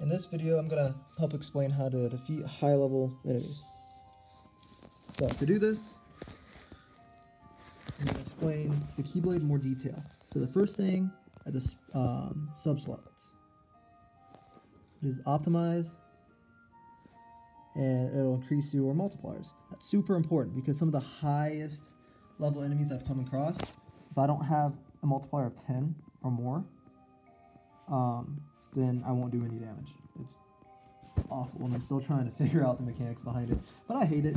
In this video, I'm going to help explain how to defeat high-level enemies. So to do this, I'm going to explain the Keyblade in more detail. So the first thing are the sub-slots. It is optimize, and it'll increase your multipliers. That's super important because some of the highest level enemies I've come across, if I don't have a multiplier of 10 or more, then I won't do any damage. It's awful, and I'm still trying to figure out the mechanics behind it. But I hate it,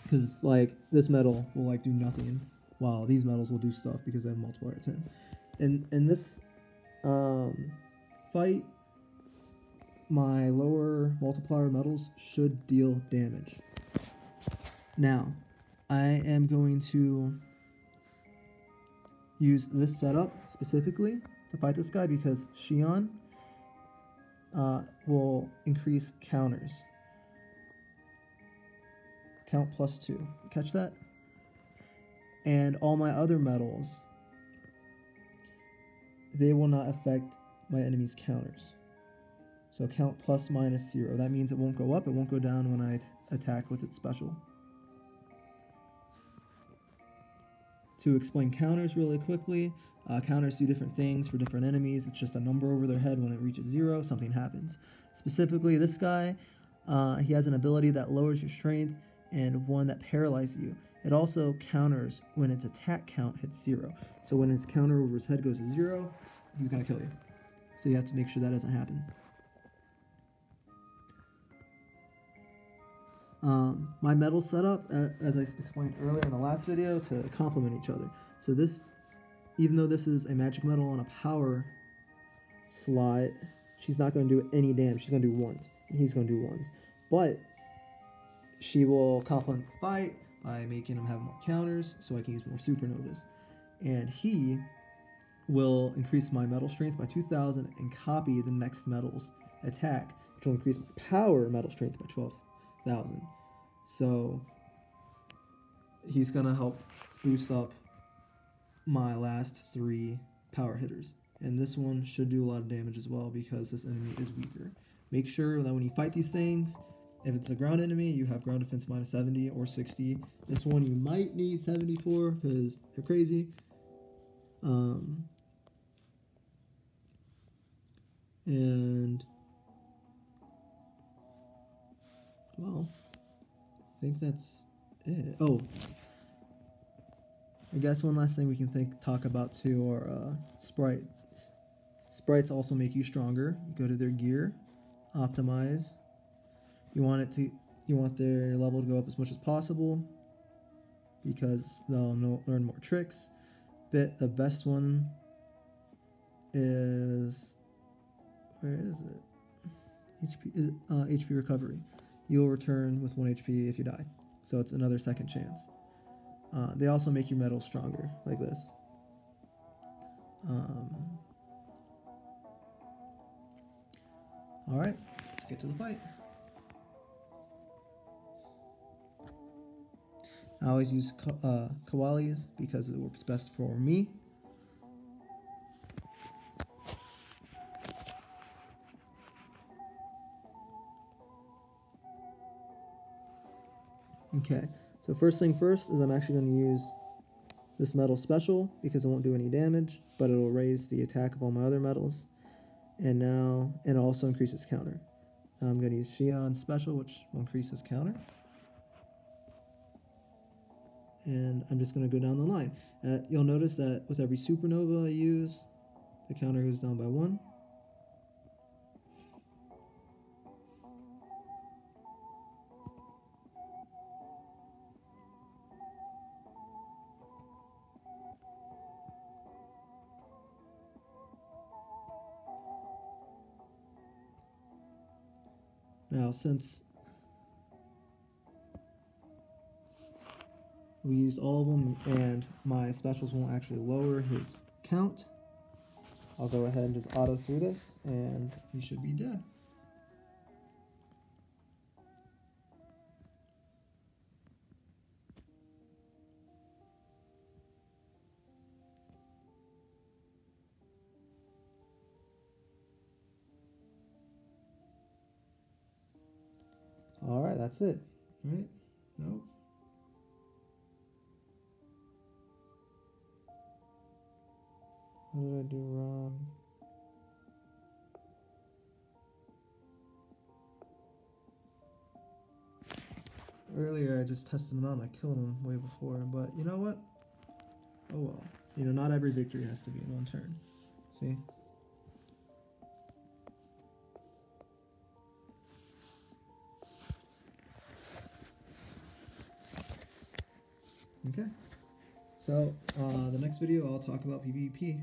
because like this medal will like do nothing, while these medals will do stuff because they have a multiplier of 10. And in this fight, my lower multiplier medals should deal damage. Now, I am going to use this setup specifically to fight this guy because Shion will increase counters. Count +2. Catch that? And all my other medals, they will not affect my enemy's counters. So count ±0. That means it won't go up, it won't go down when I attack with its special. To explain counters really quickly, counters do different things for different enemies. It's just a number over their head. When it reaches 0, something happens. Specifically, this guy, he has an ability that lowers your strength and one that paralyzes you. It also counters when its attack count hits 0. So when his counter over his head goes to 0, he's going to kill you. So you have to make sure that doesn't happen. My medal setup, as I explained earlier in the last video, to complement each other. So this, even though this is a magic medal on a power slot, she's not going to do any damage. She's going to do ones, and he's going to do ones. But she will complement the fight by making him have more counters, so I can use more supernovas. And he will increase my medal strength by 2,000 and copy the next medal's attack, which will increase my power medal strength by 12,000. So he's gonna help boost up my last 3 power hitters, and this one should do a lot of damage as well because this enemy is weaker. Make sure that when you fight these things, if it's a ground enemy, you have ground defense -70 or 60. This one you might need 74 because they're crazy. And well, I think that's it. Oh, I guess one last thing we can talk about too are sprites. Sprites also make you stronger. You go to their gear, optimize. You want their level to go up as much as possible because they'll learn more tricks. The best one is, where is it? HP recovery. You'll return with 1 HP if you die, so it's another second chance. They also make your medals stronger, like this. Alright, let's get to the fight. I always use Kawali's because it works best for me. Okay, so first thing first is I'm actually going to use this medal special because it won't do any damage, but it will raise the attack of all my other medals. And now, and it also increases counter. Now I'm going to use Shion's special, which will increase his counter. And I'm just going to go down the line. You'll notice that with every supernova I use, the counter goes down by 1. Now, since we used all of them and my specials won't actually lower his count, I'll go ahead and just auto through this and he should be dead. that's it. Right? Nope. What did I do wrong? Earlier I just tested him out and I killed him way before, but you know what? Oh well. You know, not every victory has to be in one turn. See? Okay. So, the next video I'll talk about PvP.